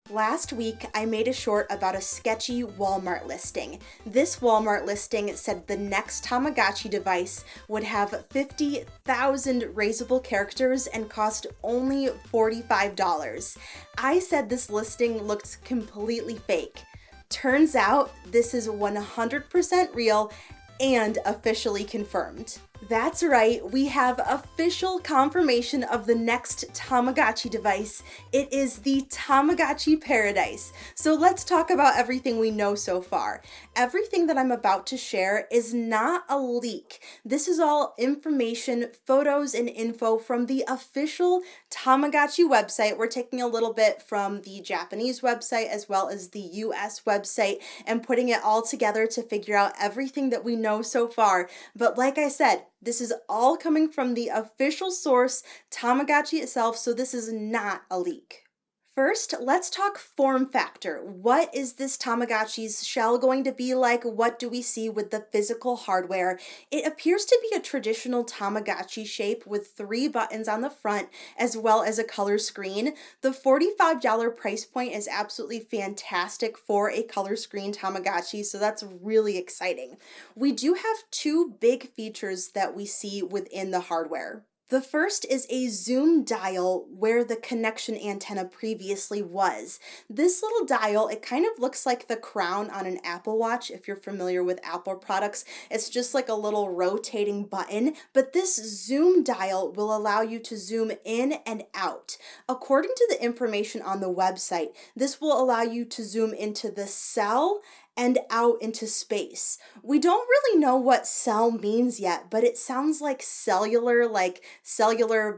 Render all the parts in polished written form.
Last week, I made a short about a sketchy Walmart listing. This Walmart listing said the next Tamagotchi device would have 50,000 raisable characters and cost only $45. I said this listing looked completely fake. Turns out this is 100% real and officially confirmed. That's right, we have official confirmation of the next Tamagotchi device. It is the Tamagotchi Paradise. So let's talk about everything we know so far. Everything that I'm about to share is not a leak. This is all information, photos, and info from the official Tamagotchi website. We're taking a little bit from the Japanese website as well as the US website and putting it all together to figure out everything that we know so far. But like I said, this is all coming from the official source, Tamagotchi itself, so this is not a leak. First, let's talk form factor. What is this Tamagotchi's shell going to be like? What do we see with the physical hardware? It appears to be a traditional Tamagotchi shape with 3 buttons on the front as well as a color screen. The $45 price point is absolutely fantastic for a color screen Tamagotchi, so that's really exciting. We do have 2 big features that we see within the hardware. The first is a zoom dial where the connection antenna previously was. This little dial, it kind of looks like the crown on an Apple Watch if you're familiar with Apple products. It's just like a little rotating button, but this zoom dial will allow you to zoom in and out. According to the information on the website, this will allow you to zoom into the cell and out into space. We don't really know what cell means yet, but it sounds like cellular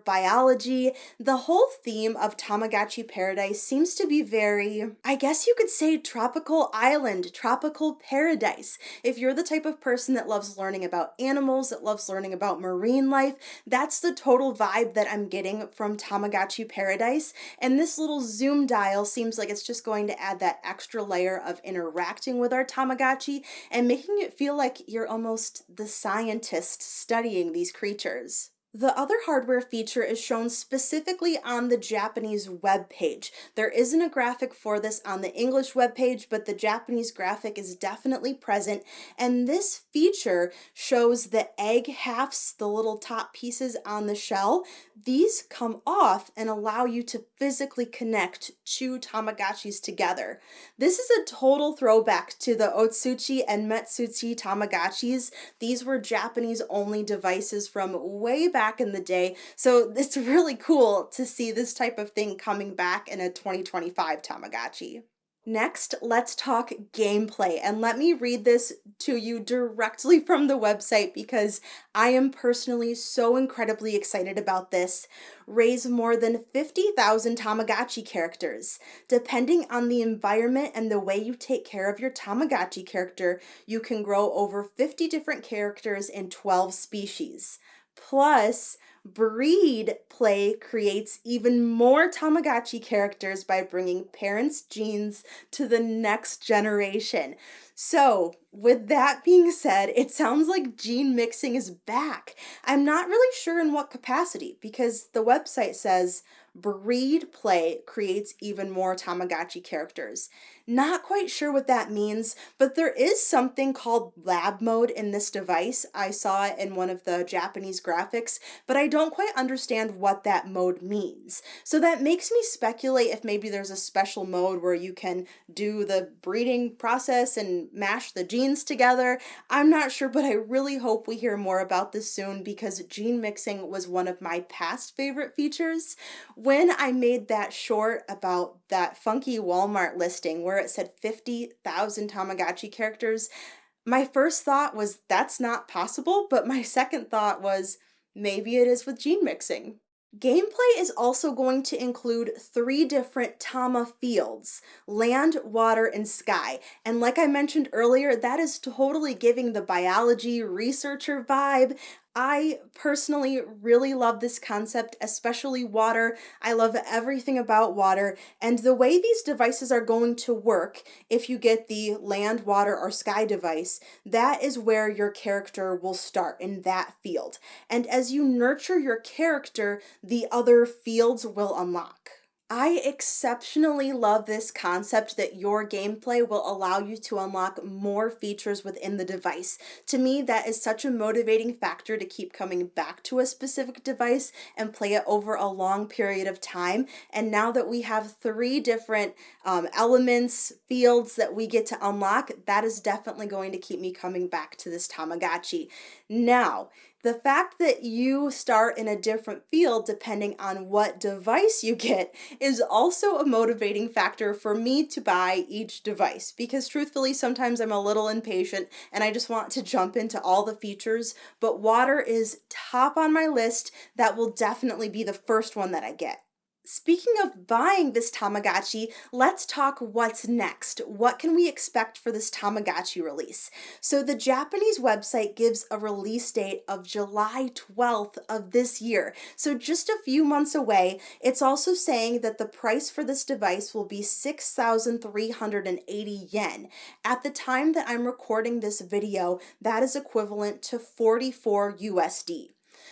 biology. The whole theme of Tamagotchi Paradise seems to be very, I guess you could say, tropical island, tropical paradise. If you're the type of person that loves learning about animals, that loves learning about marine life, that's the total vibe that I'm getting from Tamagotchi Paradise. And this little zoom dial seems like it's just going to add that extra layer of interacting with our Tamagotchi and making it feel like you're almost the scientist studying these creatures. The other hardware feature is shown specifically on the Japanese web page. There isn't a graphic for this on the English web page, but the Japanese graphic is definitely present. And this feature shows the egg halves, the little top pieces on the shell. These come off and allow you to physically connect 2 Tamagotchis together. This is a total throwback to the Osutchi and Mesutchi Tamagotchis. These were Japanese only devices from way back in the day, so it's really cool to see this type of thing coming back in a 2025 Tamagotchi. Next, let's talk gameplay, and let me read this to you directly from the website because I am personally so incredibly excited about this. Raise more than 50,000 Tamagotchi characters. Depending on the environment and the way you take care of your Tamagotchi character, you can grow over 50 different characters in 12 species. Plus, breed play creates even more Tamagotchi characters by bringing parents' genes to the next generation. So, with that being said, it sounds like gene mixing is back. I'm not really sure in what capacity because the website says breed play creates even more Tamagotchi characters. Not quite sure what that means, but there is something called lab mode in this device. I saw it in one of the Japanese graphics, but I don't quite understand what that mode means. So that makes me speculate if maybe there's a special mode where you can do the breeding process and mash the genes together. I'm not sure, but I really hope we hear more about this soon because gene mixing was one of my past favorite features. When I made that short about that funky Walmart listing where it said 50,000 Tamagotchi characters, my first thought was that's not possible, but my second thought was maybe it is with gene mixing. Gameplay is also going to include 3 different Tama fields: land, water, and sky. And like I mentioned earlier, that is totally giving the biology researcher vibe. I personally really love this concept, especially water. I love everything about water. And the way these devices are going to work, if you get the land, water, or sky device, that is where your character will start in that field. And as you nurture your character, the other fields will unlock. I exceptionally love this concept that your gameplay will allow you to unlock more features within the device. To me, that is such a motivating factor to keep coming back to a specific device and play it over a long period of time. And now that we have three different elements, fields that we get to unlock, that is definitely going to keep me coming back to this Tamagotchi. Now, the fact that you start in a different field depending on what device you get is also a motivating factor for me to buy each device because truthfully, sometimes I'm a little impatient and I just want to jump into all the features, but water is top on my list. That will definitely be the first one that I get. Speaking of buying this Tamagotchi, let's talk what's next. What can we expect for this Tamagotchi release? So the Japanese website gives a release date of July 12th of this year. So just a few months away. It's also saying that the price for this device will be 6,380 yen. At the time that I'm recording this video, that is equivalent to 44 USD.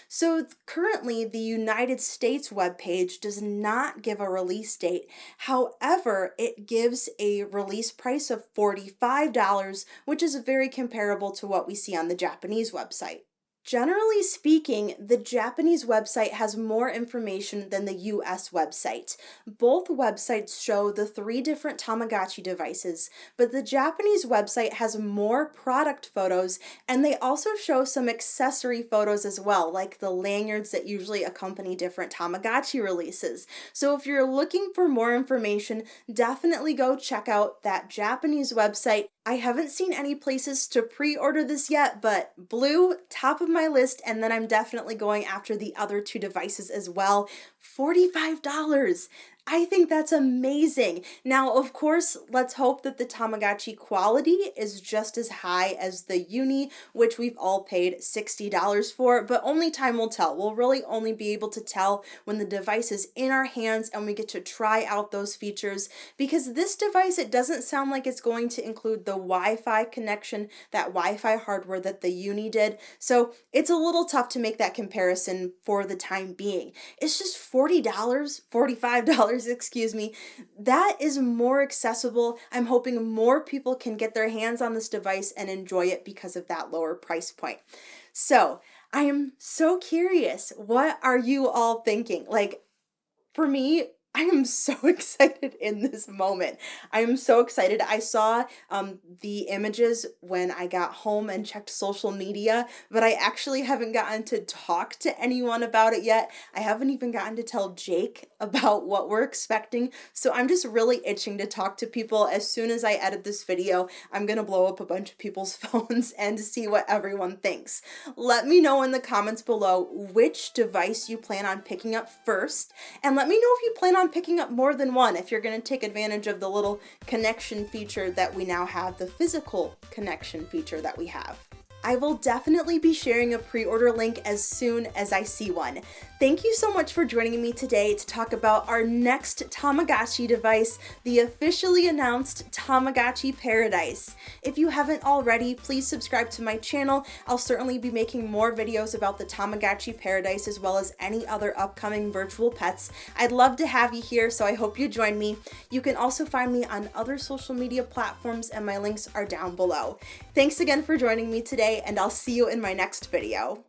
So currently, the United States webpage does not give a release date. However, it gives a release price of $45, which is very comparable to what we see on the Japanese website. Generally speaking, the Japanese website has more information than the US website. Both websites show the three different Tamagotchi devices, but the Japanese website has more product photos and they also show some accessory photos as well, like the lanyards that usually accompany different Tamagotchi releases. So if you're looking for more information, definitely go check out that Japanese website. I haven't seen any places to pre-order this yet, but blue, top of my list, and then I'm definitely going after the other two devices as well. $45. I think that's amazing. Now, of course, let's hope that the Tamagotchi quality is just as high as the Uni, which we've all paid $60 for, but only time will tell. We'll really only be able to tell when the device is in our hands and we get to try out those features, because this device, it doesn't sound like it's going to include the Wi-Fi connection, that Wi-Fi hardware that the Uni did. So it's a little tough to make that comparison for the time being. It's just $40, $45, excuse me. That is more accessible. I'm hoping more people can get their hands on this device and enjoy it because of that lower price point. So I am so curious. What are you all thinking? Like, for me, I am so excited in this moment. I am so excited. I saw the images when I got home and checked social media, but I actually haven't gotten to talk to anyone about it yet. I haven't even gotten to tell Jake about what we're expecting. So I'm just really itching to talk to people. As soon as I edit this video, I'm going to blow up a bunch of people's phones and see what everyone thinks. Let me know in the comments below which device you plan on picking up first, and let me know if you plan on picking up more than one, if you're going to take advantage of the little connection feature that we now have, the physical connection feature that we have. I will definitely be sharing a pre-order link as soon as I see one. Thank you so much for joining me today to talk about our next Tamagotchi device, the officially announced Tamagotchi Paradise. If you haven't already, please subscribe to my channel. I'll certainly be making more videos about the Tamagotchi Paradise as well as any other upcoming virtual pets. I'd love to have you here, so I hope you join me. You can also find me on other social media platforms and my links are down below. Thanks again for joining me today, and I'll see you in my next video.